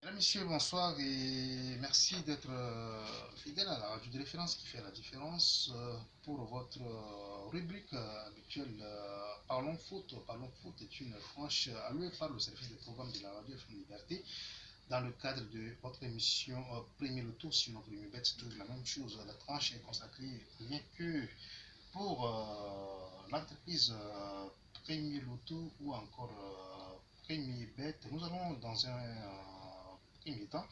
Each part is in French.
Mesdames, Messieurs, bonsoir et merci d'être fidèle à la radio de référence qui fait la différence pour votre rubrique habituelle Parlons foot. Parlons foot est une tranche allouée par le service des programmes de la radio FM Liberté dans le cadre de votre émission Premier Loto. Sinon, Premier Bet, c'est toujours la même chose. La tranche est consacrée rien que pour l'entreprise Premier Loto ou encore Premier Bet. Nous allons dans un premier temps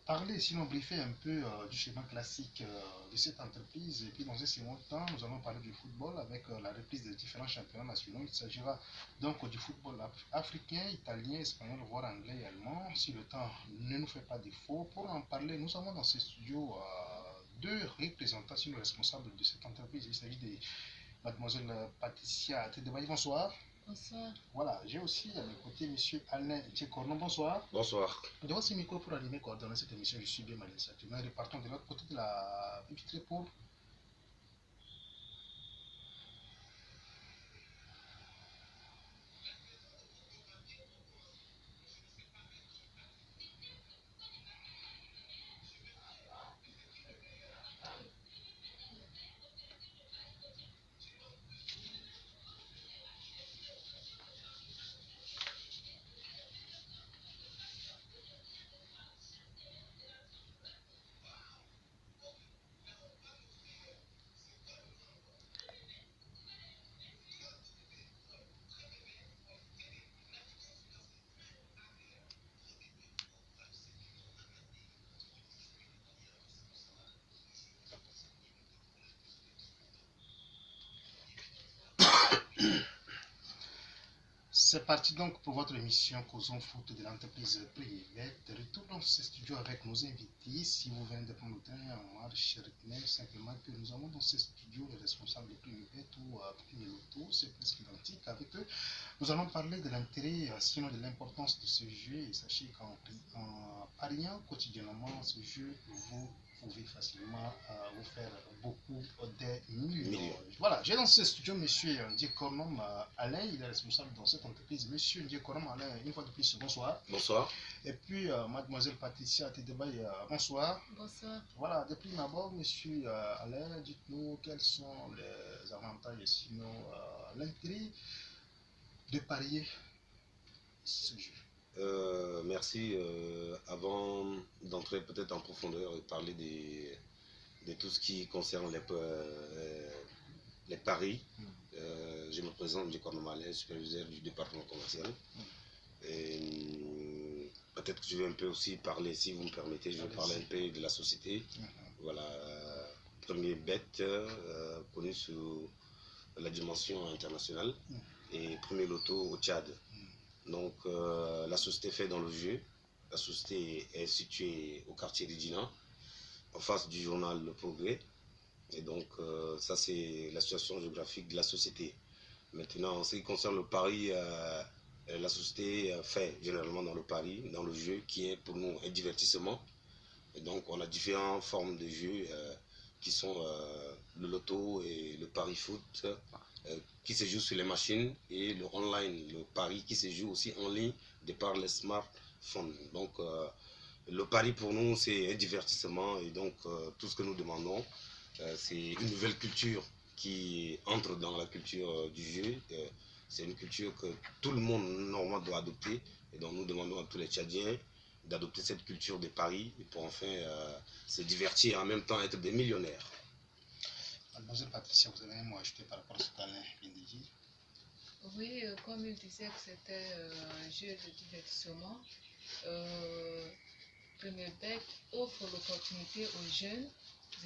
parler, sinon briefer un peu du schéma classique de cette entreprise. Et puis dans un second temps, nous allons parler du football avec la reprise des différents championnats nationaux. Il s'agira donc du football africain, italien, espagnol, voire anglais et allemand, si le temps ne nous fait pas défaut. Pour en parler, nous avons dans ces studios deux représentants, sinon responsables de cette entreprise. Il s'agit de mademoiselle Patricia Tedebaï. Bonsoir. Bonsoir. Voilà, j'ai aussi à mes côtés monsieur Alain Tchekorno. Bonsoir. Bonsoir. Devant ce micro pour animer et coordonner cette émission, je suis bien malin. Nous repartons de l'autre côté de la vitrine pour C'est parti donc pour votre émission Causons Foot de l'entreprise Privet. Retour dans ce studio avec nos invités. Si vous venez de prendre le train en marche, retenez simplement que nous avons dans ce studio les responsables de Privet ou Premier Loto. C'est presque identique avec eux. Nous allons parler de l'intérêt, sinon de l'importance de ce jeu. Et sachez qu'en pariant quotidiennement ce jeu, vous pouvez facilement vous faire beaucoup des millions. Voilà, j'ai dans ce studio monsieur Ndié Kornom Alain, il est responsable dans cette entreprise. Monsieur Ndié Kornom Alain, une fois de plus, bonsoir. Bonsoir. Et puis mademoiselle Patricia Tedebaï, bonsoir. Bonsoir. Voilà, de prime abord, monsieur Alain, dites-nous quels sont les avantages et sinon l'intérêt de parier ce jeu. Merci. Avant d'entrer peut-être en profondeur et parler de tout ce qui concerne les paris, je me présente, Ndié Kornom Alain, superviseur du département commercial. Et peut-être que je vais un peu aussi parler, si vous me permettez, je vais parler un peu de la société. Voilà, Premier Bet, connu sous la dimension internationale, et Premier Loto au Tchad. Donc la société fait dans le jeu. La société est située au quartier d'Idina, en face du journal Le Progrès. Et donc ça c'est la situation géographique de la société. Maintenant, en ce qui concerne le pari, la société fait généralement dans le pari, dans le jeu qui est pour nous un divertissement. Et donc on a différentes formes de jeux qui sont le loto et le pari foot qui se joue sur les machines, et le online, le pari qui se joue aussi en ligne de par les smartphones. Donc le pari pour nous c'est un divertissement, et donc tout ce que nous demandons c'est une nouvelle culture qui entre dans la culture du jeu. C'est une culture que tout le monde normalement doit adopter, et donc nous demandons à tous les Tchadiens d'adopter cette culture des paris pour enfin se divertir et en même temps être des millionnaires. Mademoiselle Patricia, vous avez un mot à ajouter par rapport à ce qu'Alain vient de dire? Oui, comme il disait que c'était un jeu de divertissement, Premier Bet offre l'opportunité aux jeunes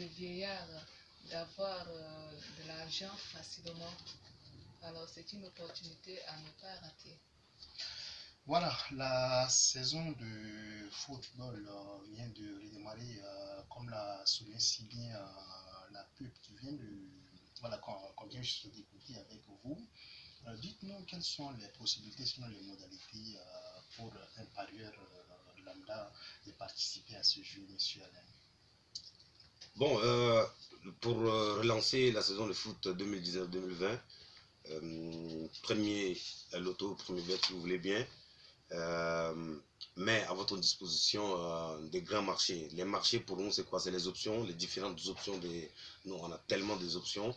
et vieillards d'avoir de l'argent facilement. Alors c'est une opportunité à ne pas rater. Voilà, la saison de football vient de redémarrer, comme l'a souligné si bien la pub qui vient de, voilà, qu'on vient juste d'écouter avec vous. Dites-nous quelles sont les possibilités, sinon les modalités pour un parieur lambda de participer à ce jeu, monsieur Alain. Bon, pour relancer la saison de foot 2019-2020, premier loto, premier bet si vous voulez bien, met à votre disposition des grands marchés. Les marchés pour nous c'est quoi? C'est les options, les différentes options. Nous on a tellement des options.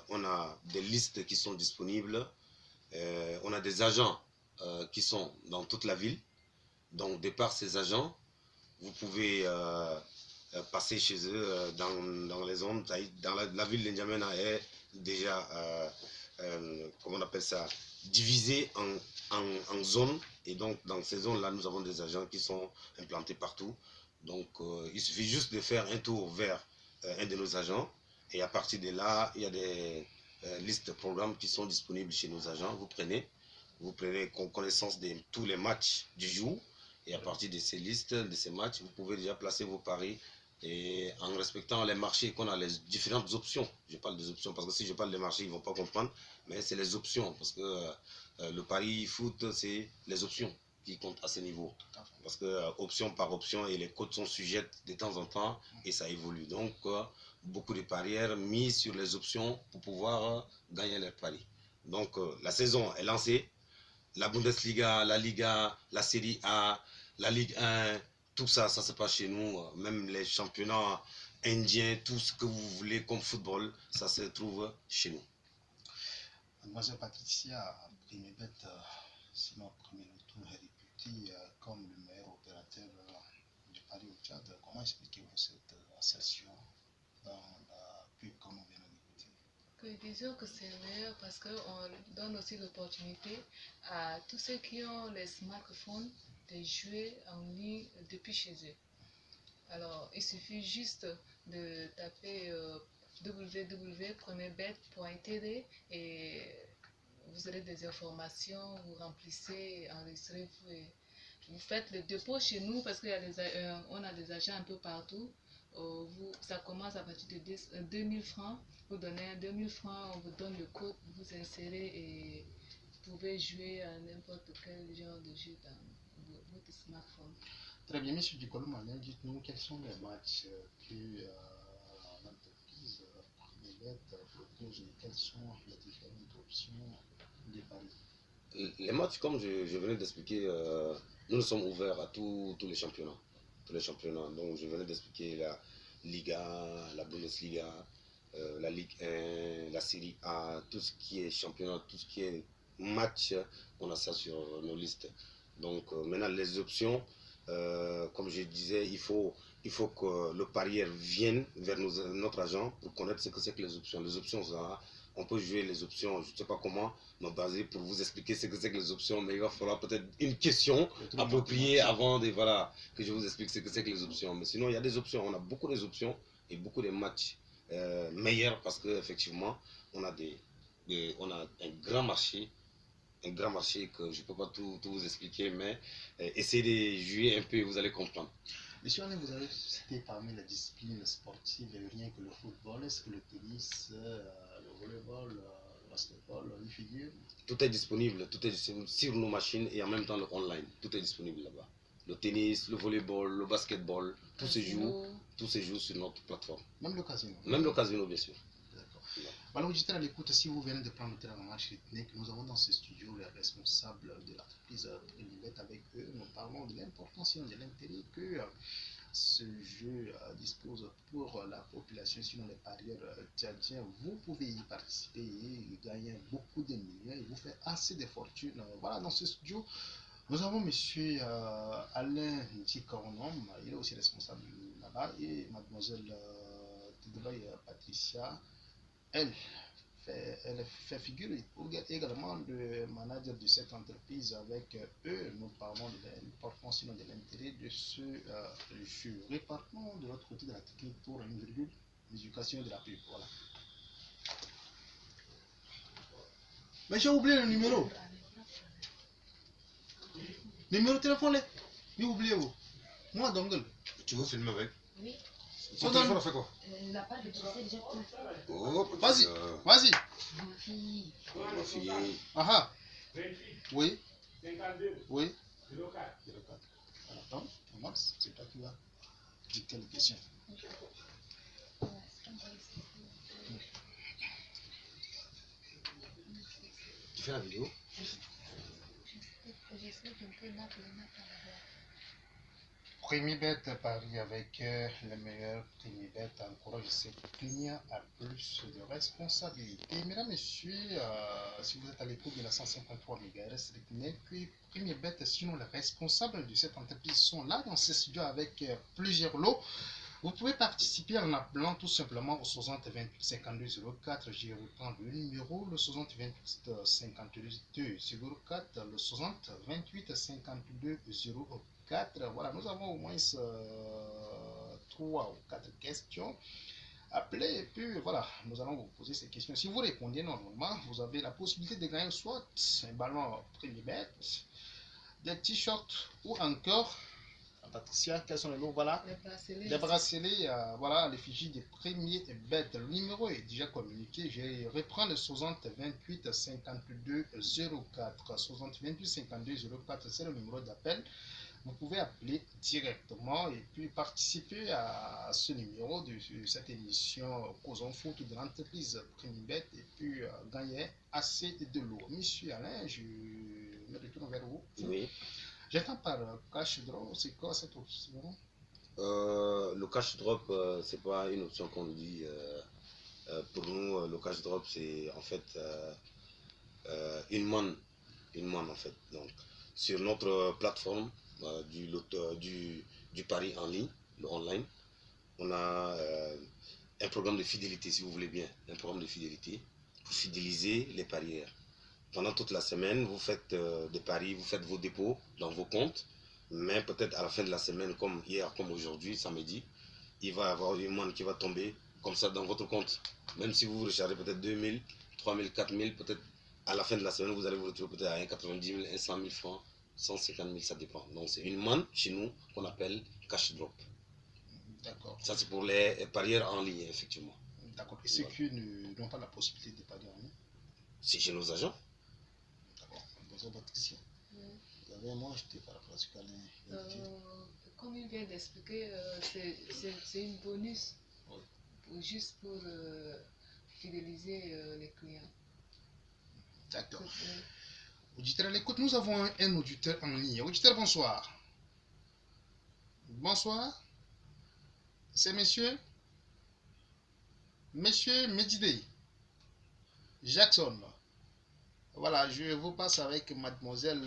On a des listes qui sont disponibles. On a des agents qui sont dans toute la ville. Donc de par ces agents, vous pouvez passer chez eux dans les zones. Dans la ville de N'Djamena est déjà, comment on appelle ça, divisée en zones. Et donc dans ces zones-là, nous avons des agents qui sont implantés partout. Donc il suffit juste de faire un tour vers un de nos agents. Et à partir de là, il y a des listes de programmes qui sont disponibles chez nos agents. Vous prenez connaissance de tous les matchs du jour. Et à partir de ces listes, de ces matchs, vous pouvez déjà placer vos paris. Et en respectant les marchés qu'on a, les différentes options. Je parle des options parce que si je parle des marchés, ils ne vont pas comprendre. Mais c'est les options. Parce que le pari foot, c'est les options qui comptent à ce niveau. Parce que option par option, et les cotes sont sujettes de temps en temps et ça évolue. Donc, beaucoup de parieurs mis sur les options pour pouvoir gagner leurs paris. Donc, la saison est lancée. La Bundesliga, la Liga, la Série A, la Ligue 1, tout ça, ça se passe chez nous. Même les championnats indiens, tout ce que vous voulez comme football, ça se trouve chez nous. Mademoiselle Patricia, Primebet, sinon premier tour est réputé comme le meilleur opérateur du Paris au Tchad. Comment expliquez-vous cette assertion dans la pub qu'on vient d'écouter? Disons que c'est meilleur parce qu'on donne aussi l'opportunité à tous ceux qui ont les smartphones de jouer en ligne depuis chez eux. Alors, il suffit juste de taper www.premierbet.tv et vous aurez des informations, vous remplissez, enregistrez-vous et vous faites le dépôt chez nous parce qu'on a des agents un peu partout. Ça commence à partir de 2000 francs. Vous donnez 2000 francs, on vous donne le code, vous insérez et vous pouvez jouer à n'importe quel genre de jeu dans votre smartphone. Très bien, monsieur Ducolomane, dites-nous quels sont les matchs que l'entreprise Primebet propose et quelles sont les différentes options des paris. Les matchs, comme je venais d'expliquer, nous sommes ouverts à tous les championnats. Tous les championnats. Donc, je venais d'expliquer la Liga, la Bundesliga, la Ligue 1, la Série A, tout ce qui est championnat, tout ce qui est match, on a ça sur nos listes. Donc, maintenant, les options, comme je disais, il faut que le parieur vienne vers notre agent pour connaître ce que c'est que les options. Les options, ça, on peut jouer les options, je ne sais pas comment me baser pour vous expliquer ce que c'est que les options, mais il va falloir peut-être une question appropriée avant que je vous explique ce que c'est que les options. Mais sinon, il y a des options, on a beaucoup des options et beaucoup de matchs meilleurs parce qu'effectivement, on a un grand marché que je ne peux pas tout vous expliquer, mais essayez de jouer un peu et vous allez comprendre. Monsieur Alain, vous avez cité parmi les disciplines sportives rien que le football. Est-ce que le tennis, le volleyball, le basketball y figure? Tout est disponible sur nos machines et en même temps le online. Tout est disponible là-bas. Le tennis, le volleyball, le basketball, tout se joue sur notre plateforme. Même le casino? Même le casino, bien sûr. Alors, j'étais à l'écoute, si vous venez de prendre le terrain en marche ethnique, nous avons dans ce studio les responsables de l'entreprise Primebet. Avec eux, nous parlons de l'importance et de l'intérêt que ce jeu dispose pour la population, sinon les parieurs tchadiens. Vous pouvez y participer et gagner beaucoup de millions et vous faire assez de fortune. Voilà, dans ce studio, nous avons monsieur Alain Ndjikaonom, il est aussi responsable là-bas, et mademoiselle Patricia. Elle fait figure également de manager de cette entreprise. Avec eux, nous parlons de l'importance, sinon de l'intérêt de ce jeu. Repartons de l'autre côté de la technique pour une virgule, l'éducation de la pub. Voilà. Mais j'ai oublié le numéro. Numéro de téléphone, j'ai oublié où? Moi, Dongle. Tu veux filmer avec? Oui. Son téléphone a fait quoi? Il n'a pas de procès déjà. Oh, vas-y, vas-y. Ma fille. Ma fille. Ah oui. Oui. 04. Attends, Thomas, c'est toi qui vas dicter les questions. Tu fais la vidéo? Premier bet Paris avec le meilleur premier bet encourage ses clients à plus de responsabilités. Mesdames, Messieurs, si vous êtes à l'écoute de la 153 MHz, retenez que premier bet, sinon les responsables de cette entreprise sont là dans ce studio avec plusieurs lots. Vous pouvez participer en appelant tout simplement au 60 28 52 04. Je reprends le numéro, le 60 28 52 04, le 60 28 52 04. Voilà, nous avons au moins 3 ou 4 questions. Appelez et puis voilà, nous allons vous poser ces questions. Si vous répondez normalement, vous avez la possibilité de gagner soit un ballon premier bet, des t-shirts ou encore Patricia, quels sont les lots? Voilà. Les bracelets, voilà, l'effigie des premiers bêtes. Le numéro est déjà communiqué. Je reprends le 60 28 52 04. 60 28 52 04, c'est le numéro d'appel. Vous pouvez appeler directement et puis participer à ce numéro de cette émission Causons Foot de l'entreprise Premier Bet et puis gagner assez de lots. Monsieur Alain, je me retourne vers vous. Oui. J'attends par cash drop, c'est quoi cette option? Le cash drop, c'est pas une option qu'on dit. Pour nous, le cash drop, c'est en fait une manne en fait. Donc, sur notre plateforme du pari en ligne, le online, on a un programme de fidélité, si vous voulez bien, un programme de fidélité pour fidéliser les parieurs. Pendant toute la semaine, vous faites des paris, vous faites vos dépôts dans vos comptes, mais peut-être à la fin de la semaine, comme hier, comme aujourd'hui, samedi, il va y avoir une manne qui va tomber comme ça dans votre compte. Même si vous rechargez peut-être 2000, 3000, 4000, peut-être à la fin de la semaine, vous allez vous retrouver peut-être à 90 000, 100 000 francs, 150 000, ça dépend. Donc c'est une manne chez nous qu'on appelle cash drop. D'accord. Ça c'est pour les parieurs en ligne, effectivement. D'accord. Et ceux qui n'ont pas la possibilité de parier en ligne? C'est chez nos agents. Bonjour Patricia. Vous avez un mot acheté par rapport à ce qu'Alain dit? Comme il vient d'expliquer, c'est une bonus, juste pour fidéliser les clients. D'accord. Auditeur à l'écoute, nous avons un auditeur en ligne. Auditeur, bonsoir. Bonsoir. C'est monsieur Medidei Jackson. Voilà, je vous passe avec mademoiselle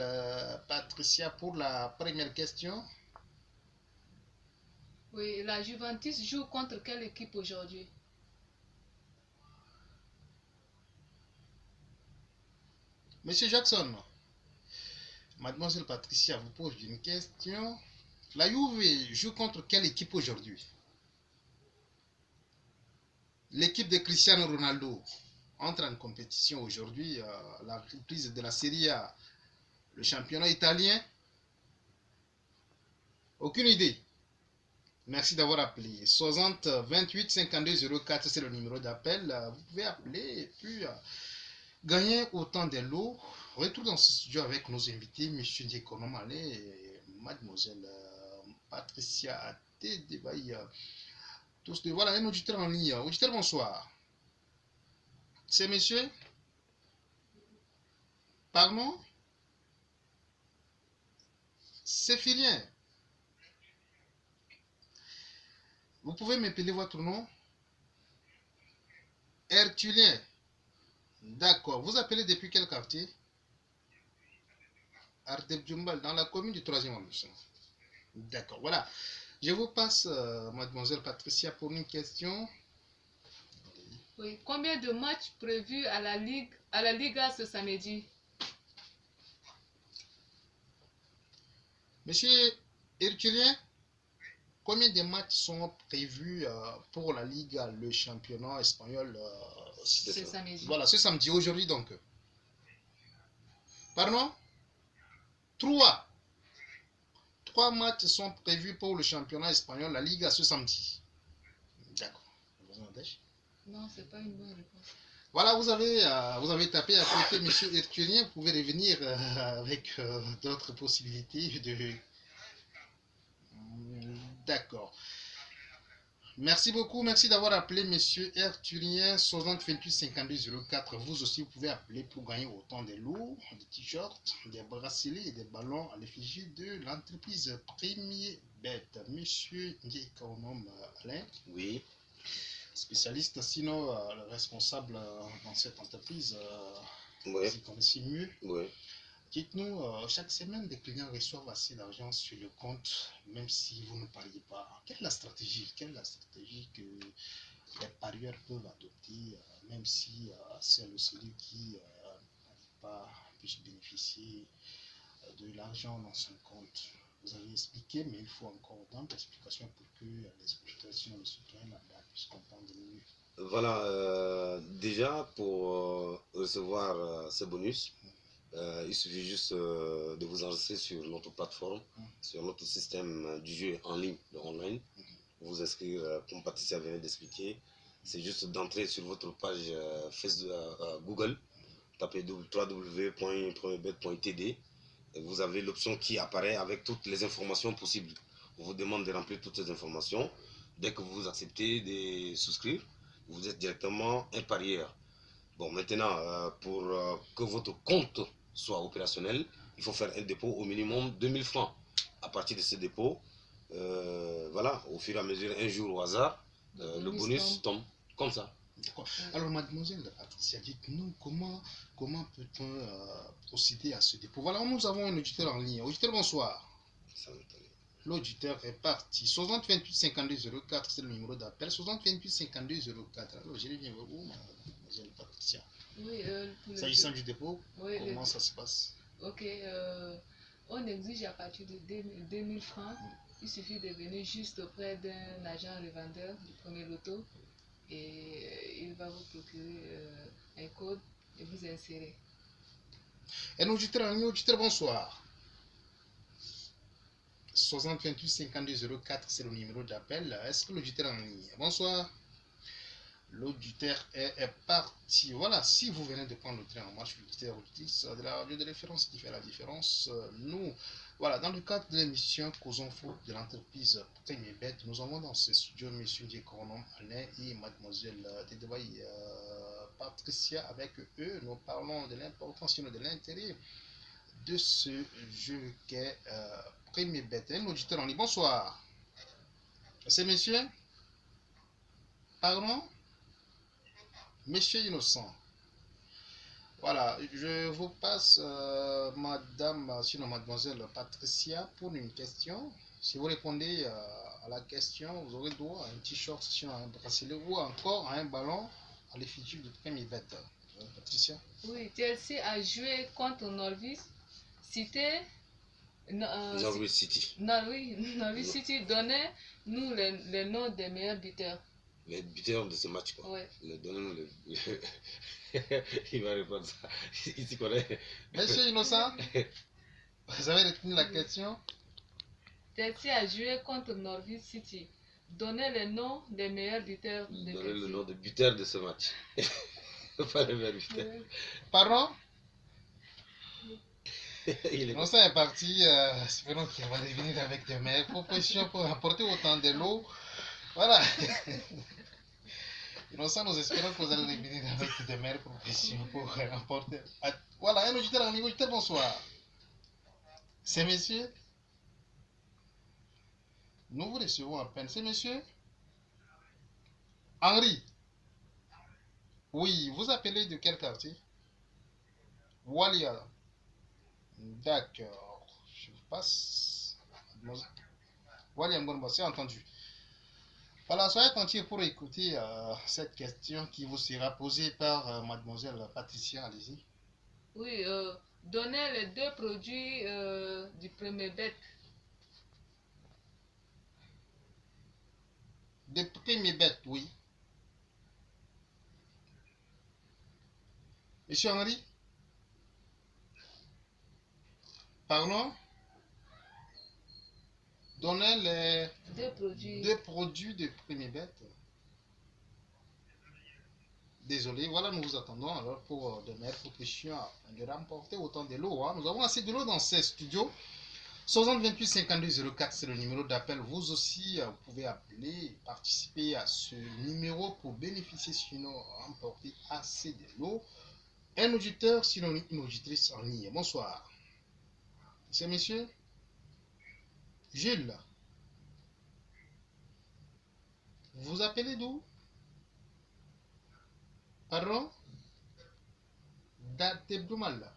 Patricia pour la première question. Oui, la Juventus joue contre quelle équipe aujourd'hui? Monsieur Jackson, mademoiselle Patricia vous pose une question. La Juve joue contre quelle équipe aujourd'hui? L'équipe de Cristiano Ronaldo entre en compétition aujourd'hui, la reprise de la Serie A, le championnat italien. Aucune idée. Merci d'avoir appelé. 60 28 52 04, c'est le numéro d'appel. Vous pouvez appeler et puis gagner autant de lots. Retour dans ce studio avec nos invités, M. Diekono Malé et Mademoiselle Patricia Tedebaï. Tous deux. Voilà un auditeur en ligne. Auditeur, bonsoir. C'est monsieur? Pardon? C'est Filien. Vous pouvez m'appeler votre nom? Herculien. D'accord. Vous appelez depuis quel quartier? Ardeb Djumbal, dans la commune du 3e arrondissement. D'accord. Voilà. Je vous passe, mademoiselle Patricia, pour une question. Oui. Combien de matchs prévus à la Liga ce samedi? Monsieur Herculien, combien de matchs sont prévus pour la Liga, le championnat espagnol ce samedi. Voilà, ce samedi, aujourd'hui donc. Pardon? 3. 3 matchs sont prévus pour le championnat espagnol, la Liga, ce samedi. D'accord. Non, c'est pas une bonne réponse. Voilà, vous avez tapé à côté, monsieur Herculien. Vous pouvez revenir avec d'autres possibilités de... D'accord. Merci beaucoup, merci d'avoir appelé Monsieur Arthurien 6028 52 04. Vous aussi, vous pouvez appeler pour gagner autant de lots, des t-shirts, des bracelets et des ballons à l'effigie de l'entreprise Premier Bête. Monsieur Ndiekonom Alain. Oui. Spécialiste, sinon le responsable dans cette entreprise, Ouais. vous y connaissez mieux. Ouais. Dites-nous, chaque semaine, des clients reçoivent assez d'argent sur le compte, même si vous ne pariez pas. Quelle est la stratégie? Quelle est la stratégie que les parieurs peuvent adopter, même si c'est celui qui n'arrive pas puisse bénéficier de l'argent dans son compte? Vous avez expliqué, mais il faut encore d'autres explications pour que les exploitations, les citoyens là-bas puissent comprendre mieux. Voilà, déjà pour recevoir ce bonus, il suffit juste de vous enregistrer sur notre plateforme, sur notre système du jeu en ligne, de online. Vous inscrire, comme Patricia vient d'expliquer, c'est juste d'entrer sur votre page Facebook, Google, tapez www.premierbet.td et vous avez l'option qui apparaît avec toutes les informations possibles. On vous demande de remplir toutes ces informations. Dès que vous acceptez de souscrire, vous êtes directement un parieur. Bon, maintenant, pour que votre compte soit opérationnel, il faut faire un dépôt au minimum 2000 francs. À partir de ce dépôt, voilà, au fur et à mesure, un jour au hasard, le bonus tombe comme ça. Alors, mademoiselle Patricia, dites-nous comment peut-on procéder à ce dépôt. Voilà, nous avons un auditeur en ligne. Auditeur, bonsoir. L'auditeur est parti. 6028 52 04, c'est le numéro d'appel. 6028 52 04. Alors, je reviens vers vous, mademoiselle Patricia. Oui, s'agissant du dépôt, oui, comment ça se passe? Ok, on exige à partir de 2000 francs. Il suffit de venir juste auprès d'un agent revendeur du premier loto et il va vous procurer un code et vous insérer. Un auditeur, bonsoir. 6028 52 04, c'est le numéro d'appel. Est-ce que l'auditeur est en ligne? Bonsoir. L'auditeur est parti. Voilà, si vous venez de prendre le train en marche, l'auditeur de la radio de référence qui fait la différence. Nous, voilà, dans le cadre de l'émission Causons Foot de l'entreprise Premier Bête, nous avons dans ce studio M. Ndiekonom Alain et Mademoiselle Dedebaï Patricia. Avec eux, nous parlons de l'importance et de l'intérêt de ce jeu qu'est Premier Bête. Un auditeur en ligne. Bonsoir. C'est monsieur? Pardon? Monsieur Innocent. Voilà, je vous passe sinon mademoiselle Patricia pour une question. Si vous répondez à la question, vous aurez droit à un t-shirt, sinon à un bracelet ou encore à un ballon à l'effigie du Premier Bête. Patricia? Oui, Chelsea a joué contre Norwich City. Norwich City. Norwich City donnait nous les noms des meilleurs buteurs. Les buteurs de ce match, quoi. Ouais. Il va répondre ça. Il s'y connaît. Monsieur Innocent, vous avez retenu la question? Chelsea a joué contre Norwich City. Donnez les noms des meilleurs buteurs de Chelsea. Donnez le nom des buteurs de ce match. Pas les meilleurs buteurs. Pardon? Innocent est parti. Espérons qu'il va revenir avec de meilleures propositions pour apporter autant de l'eau. Voilà. Innocent, nous espérons que vous allez revenir avec de meilleures propositions pour apporter. Voilà, un auditeur en niveau. Bonsoir. C'est monsieur? Nous vous recevons à peine. C'est monsieur? Henri? Oui, vous appelez de quel quartier? Walia. D'accord. Je vous passe. Walia Mbonba, c'est entendu. Voilà, soyez attentifs pour écouter cette question qui vous sera posée par mademoiselle Patricia. Allez-y. Oui, donnez les deux produits du Premier Bête. Des Premier Bête, oui. Monsieur Henri? Pardon? Donnez les deux produits de Premier Bête. Désolé, voilà, nous vous attendons alors pour de meilleures propositions de remporter autant de l'eau. Hein. Nous avons assez de l'eau dans ces studios. 60 28 52 04, c'est le numéro d'appel. Vous aussi, vous pouvez appeler, participer à ce numéro pour bénéficier, sinon remporter assez de lots. Un auditeur, sinon une auditrice en ligne. Bonsoir. C'est monsieur Jules. Vous appelez d'où? Pardon? D'Ateboumal.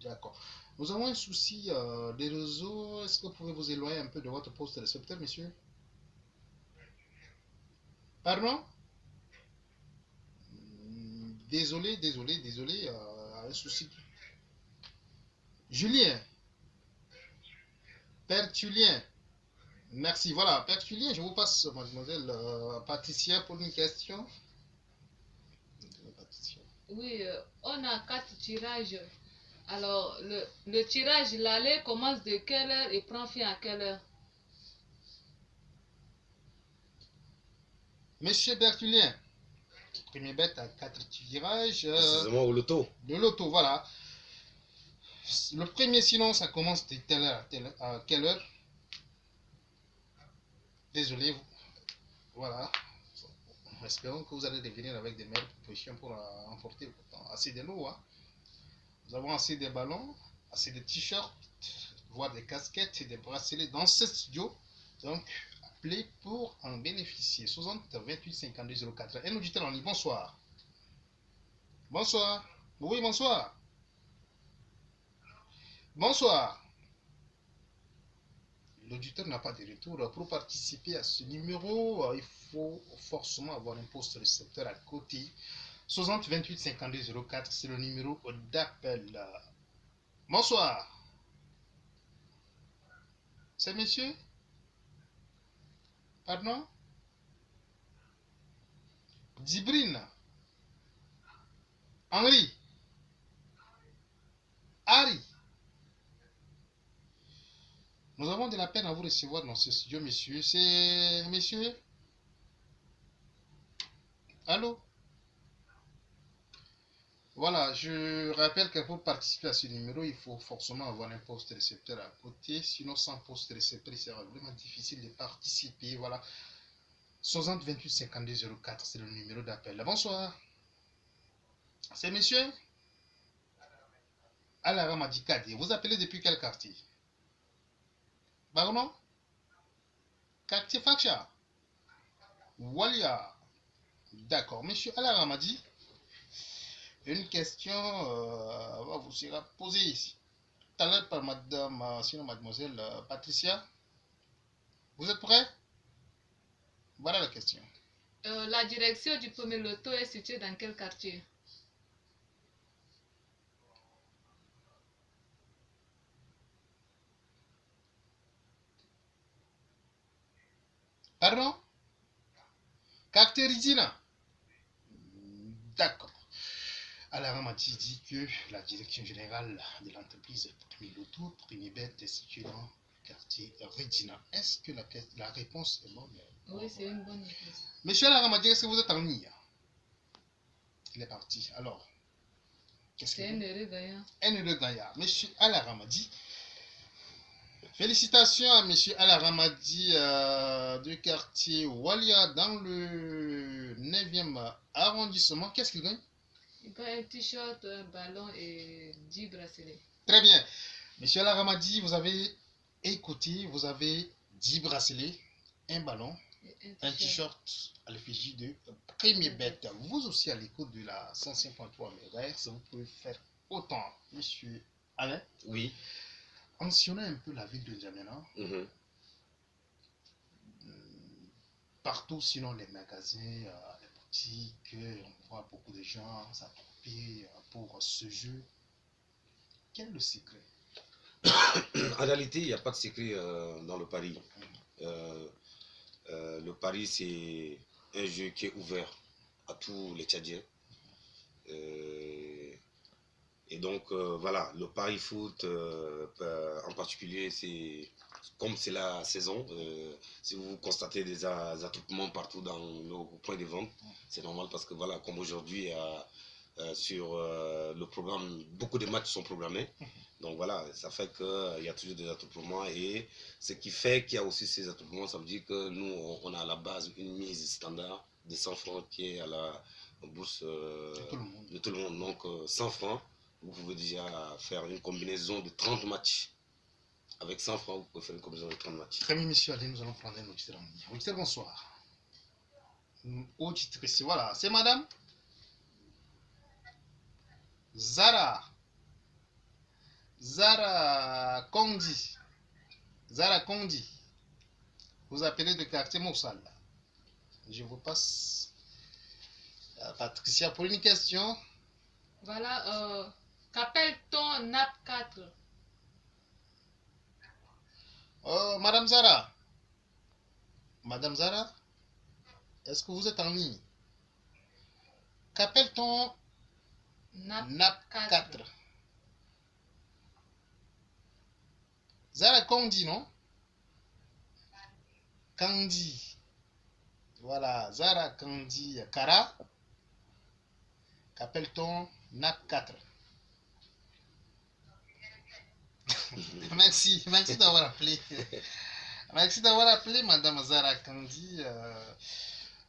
D'accord. Nous avons un souci des réseaux. Est-ce que vous pouvez vous éloigner un peu de votre poste de récepteur, monsieur? Pardon? Désolé, un souci. Julien, Père Tulien. Merci. Voilà, Père Tulien, je vous passe, mademoiselle Patricia, pour une question. Oui, on a 4 tirages. Alors, le tirage, l'aller commence de quelle heure et prend fin à quelle heure? Monsieur Bertulien, premier bête à 4 tirages. Précisément au loto. De l'auto, voilà. Le premier, sinon, ça commence de telle heure à quelle heure? Désolé, voilà. Espérons que vous allez revenir avec des meilleures propositions pour emporter assez de l'eau. Hein. Nous avons assez de ballons, assez de t-shirts, voire des casquettes et des bracelets dans ce studio. Donc, appelez pour en bénéficier. 60 28 52 04. Un auditeur en ligne, bonsoir. Bonsoir. Oui, bonsoir. Bonsoir. L'auditeur n'a pas de retour. Pour participer à ce numéro, il faut forcément avoir un poste récepteur à côté. 60 28 52 04, c'est le numéro d'appel. Bonsoir. C'est monsieur? Pardon? Djibrine. Henri. Harry. Nous avons de la peine à vous recevoir dans ce studio, monsieur. C'est monsieur? Allô? Voilà, je rappelle que pour participer à ce numéro, il faut forcément avoir un poste récepteur à côté. Sinon, sans poste récepteur, il sera vraiment difficile de participer. Voilà. 60 28 52 04, c'est le numéro d'appel. Bonsoir. C'est monsieur Alaramadi Kadi. Vous appelez depuis quel quartier? Pardon? Quartier Faksha? Walia. D'accord. Monsieur Alaramadi, une question vous sera posée ici. Tout à l'heure par madame, sinon mademoiselle Patricia. Vous êtes prêts? Voilà la question. La direction du premier loto est située dans quel quartier? Pardon? Quartier Rizina? D'accord. Alaramadi dit que la direction générale de l'entreprise Premier Loto, Premier Bête est située dans le quartier Regina. Est-ce que la réponse est bonne? Oui, c'est une bonne réponse. Monsieur Alaramadi, est-ce que vous êtes en ligne? Il est parti. Alors, qu'est-ce que C'est un heureux gagnant. Un heureux gagnant. Monsieur Alaramadi. Félicitations à monsieur Alaramadi du quartier Walia dans le 9e arrondissement. Qu'est-ce qu'il gagne? Il gagne un t-shirt, un ballon et 10 bracelets. Très bien. Monsieur Alaramadi, vous avez écouté, vous avez 10 bracelets, un ballon, un t-shirt à l'effigie de Premier Bête. Vous aussi à l'écoute de la 105.3 MHz, vous pouvez faire autant. Monsieur Alain? Oui. Mentionnez un peu la ville de N'Djamena. Partout, sinon les magasins, les boutiques, on voit beaucoup de gens s'attrouper pour ce jeu. Quel est le secret? En réalité, il n'y a pas de secret dans le pari. Le pari, c'est un jeu qui est ouvert à tous les Tchadiens. Et donc, voilà, le pari foot, en particulier, c'est comme c'est la saison, si vous constatez des attroupements partout dans nos points de vente, c'est normal parce que, voilà, comme aujourd'hui, sur le programme. Beaucoup de matchs sont programmés. Donc voilà, ça fait qu'il y a toujours des attroupements. Et ce qui fait qu'il y a aussi ces attroupements, ça veut dire que nous, on a à la base une mise standard de 100 francs qui est à la bourse de tout le monde. Donc 100 francs, vous pouvez déjà faire une combinaison de 30 matchs. Avec 100 francs, vous pouvez faire une combinaison de 30 matchs. Très bien, monsieur, allez, nous allons prendre un auditeur en ligne. Auditeur, bonsoir. Auditrice, voilà, c'est madame Zara. Zara Kondi. Zara Kondi. Vous appelez de quartier Moussal. Je vous passe à Patricia pour une question. Voilà, qu'appelle-t-on NAP 4? Oh, madame Zara. Madame Zara, est-ce que vous êtes en ligne? Qu'appelle-t-on NAP 4? Zara Kondi, non? Kandi. Voilà, Zara Kandi Kara. Qu'appelle-t-on NAP 4? Merci d'avoir appelé. Merci d'avoir appelé, madame Zara Kandi.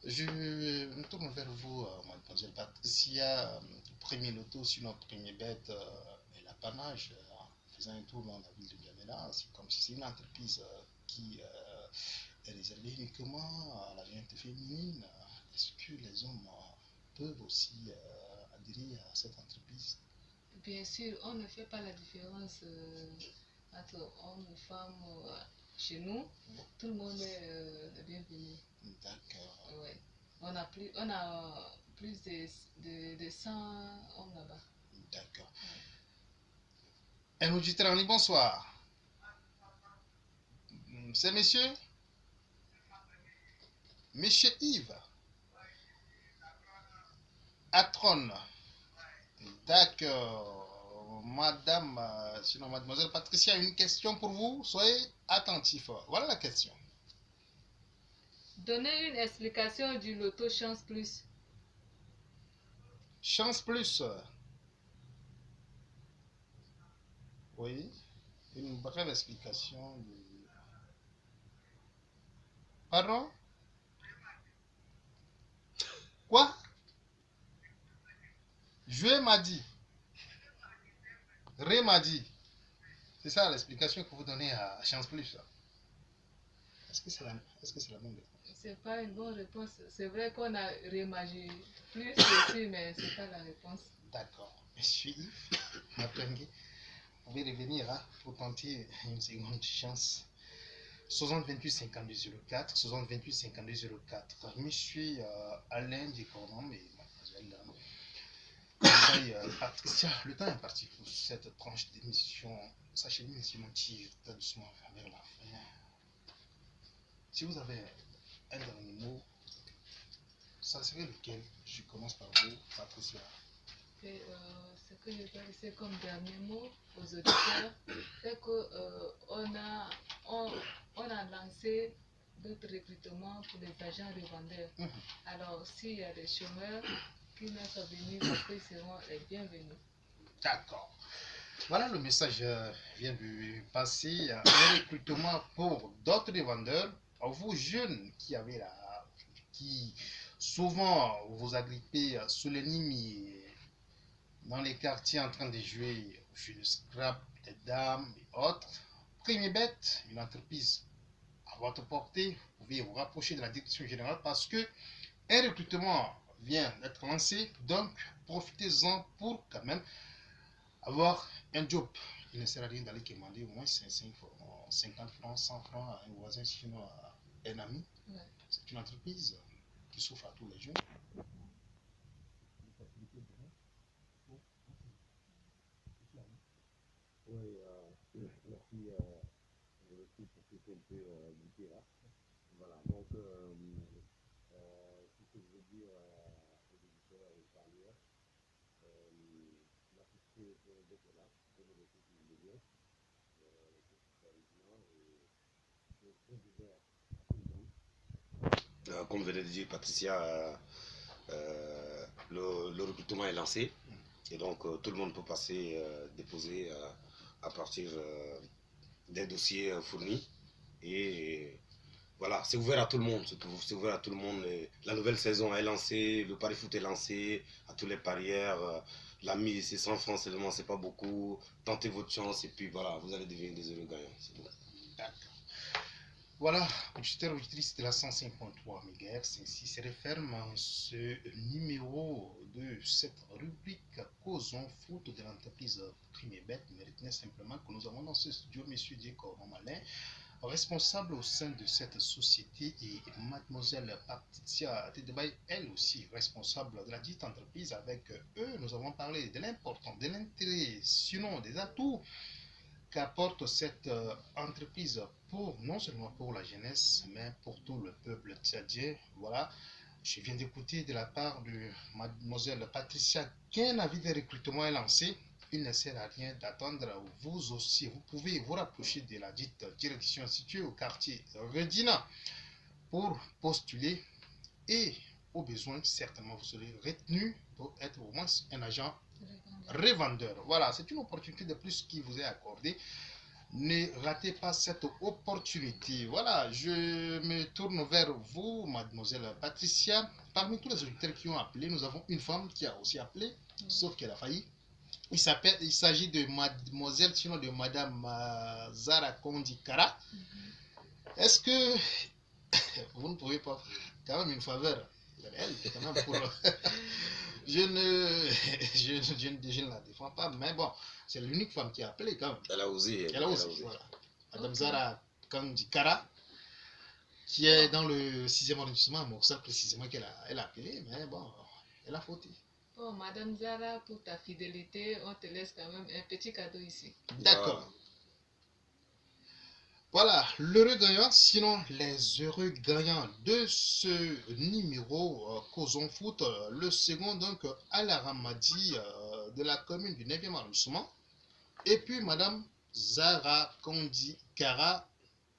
Je me tourne vers vous, mademoiselle Patricia. Premier loto sur notre premier bête est l'apanage. En faisant un tour dans la ville de Biamena, c'est comme si c'est une entreprise qui est réservée uniquement à la gente féminine. Est-ce que les hommes peuvent aussi adhérer à cette entreprise? Bien sûr, on ne fait pas la différence entre hommes ou femmes chez nous. Tout le monde est le bienvenu. D'accord. Ouais. On a plus de 100 hommes là-bas. D'accord. Un auditeur en ligne, bonsoir. C'est monsieur? Monsieur Yves. Atron. D'accord. Madame, sinon mademoiselle Patricia, une question pour vous. Soyez attentifs. Voilà la question. Donnez une explication du loto Chance Plus. Chance Plus. Oui. Une brève explication. Pardon? Quoi? Je m'a dit. Ré m'a dit. C'est ça l'explication que vous donnez à Chance Plus. Est-ce que c'est la même réponse? C'est pas une bonne réponse. C'est vrai qu'on a réimagé plus dessus, mais c'est pas la réponse. D'accord. Monsieur Yves, Mapengue, vous pouvez revenir pour tenter une seconde chance. 60 28 52 04, 60 28 52 04. Monsieur Alain Ducornum et mademoiselle Patricia, le temps est parti pour cette tranche d'émission. Sachez-le, monsieur Monti, tout doucement vers la fin. Si vous avez un dernier mot, ça serait lequel? Je commence par vous, Patricia. Et, ce que je peux laisser comme dernier mot aux auditeurs, c'est qu'on a lancé d'autres recrutements pour les agents revendeurs. Alors, s'il y a des chômeurs qui ne sont venus, ils seront les bienvenus. D'accord. Voilà, le message vient de passer. Un recrutement pour d'autres vendeurs. Vous jeunes qui souvent vous agrippez sous les nids dans les quartiers en train de jouer au jeu de scrap, des dames et autres. Premier bête, une entreprise à votre portée. Vous pouvez vous rapprocher de la direction générale parce que un recrutement vient d'être lancé. Donc, profitez-en pour quand même avoir un job. Il ne sert à rien d'aller commander au moins 50 francs, 100 francs à un voisin, sinon à un ami. Ouais. C'est une entreprise qui s'offre à tous les jeunes. Oui, merci aussi pour ce un peu goûter là. Voilà, donc ce que je veux dire aux éditeurs et aux parleurs, la société est là, pour le retour du besoin, et c'est très ouvert à tout le monde. Comme venait de dire Patricia, le recrutement est lancé. Et donc, tout le monde peut passer, déposer à partir des dossiers fournis. Et voilà, c'est ouvert à tout le monde. C'est ouvert à tout le monde. Et la nouvelle saison est lancée, le pari foot est lancé, à tous les parieurs. La mise, c'est 100 francs seulement, c'est pas beaucoup. Tentez votre chance et puis voilà, vous allez devenir des heureux gagnants. C'est bon. D'accord. Voilà, auditeurs, auditrices de la 105.3 MHz, ainsi se referme ce numéro de cette rubrique Causons foot de l'entreprise Primebet. Mais retenez simplement que nous avons dans ce studio M. Diego Romalin, responsable au sein de cette société, et mademoiselle Patricia Tedebay, elle aussi responsable de la dite entreprise. Avec eux, nous avons parlé de l'important, de l'intérêt, sinon des atouts qu'apporte cette entreprise non seulement pour la jeunesse, mais pour tout le peuple tchadien. Voilà, je viens d'écouter de la part de mademoiselle Patricia qu'un avis de recrutement est lancé. Il ne sert à rien d'attendre. Vous aussi, vous pouvez vous rapprocher de la dite direction située au quartier Redina pour postuler, et au besoin, certainement, vous serez retenu pour être au moins un agent revendeur. Voilà, c'est une opportunité de plus qui vous est accordée. Ne ratez pas cette opportunité. Voilà, je me tourne vers vous, mademoiselle Patricia. Parmi tous les auditeurs qui ont appelé, nous avons une femme qui a aussi appelé, sauf qu'elle a failli. Il s'agit de mademoiselle, sinon de madame Zara Kondikara. Est-ce que vous ne pouvez pas quand même une faveur, elle, quand même, pour... je ne la défends pas, mais bon, c'est l'unique femme qui a appelé quand même. Elle a osé. Elle a osé, voilà. Madame Zara Kandikara, qui est dans le 6e arrondissement, Morsal précisément, qu'elle a appelé, mais bon, elle a fauté. Oh, Madame Zara, pour ta fidélité, on te laisse quand même un petit cadeau ici. D'accord. Voilà, l'heureux gagnant, sinon les heureux gagnants de ce numéro Causons Foot, le second donc Ala Ramadi de la commune du 9e arrondissement, et puis Madame Zara Kandikara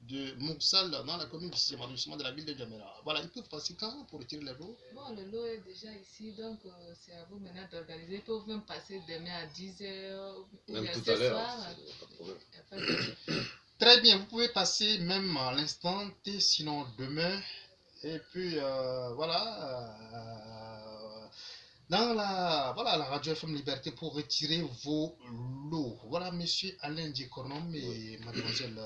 de Moussal dans la commune du 6e arrondissement de la ville de Djamena. Voilà, ils peuvent passer quand pour retirer le lot? Bon, le lot est déjà ici, donc c'est à vous maintenant d'organiser. Ils peuvent même passer demain à 10h ou même bien tout ce à l'heure, soir. pas de problème. Pas de... Très bien, vous pouvez passer même à l'instant T, sinon demain. Et puis voilà, dans la radio FM Liberté pour retirer vos lots. Voilà, monsieur Alain Diekornom et mademoiselle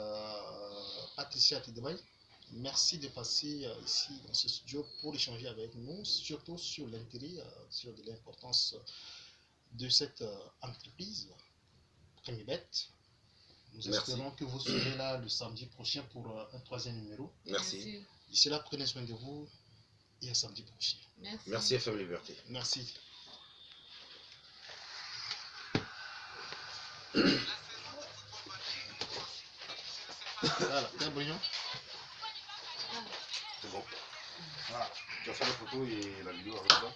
Patricia Tidebay. Merci de passer ici dans ce studio pour échanger avec nous, surtout sur l'intérêt, sur l'importance de cette entreprise Primebet. Nous espérons que vous serez là le samedi prochain pour un 3e numéro. Merci. D'ici là, prenez soin de vous et à samedi prochain. Merci FM Liberté. Merci. Voilà, t'as brillant. C'est bon. Voilà. Tu vas faire la photo et la vidéo avec ça.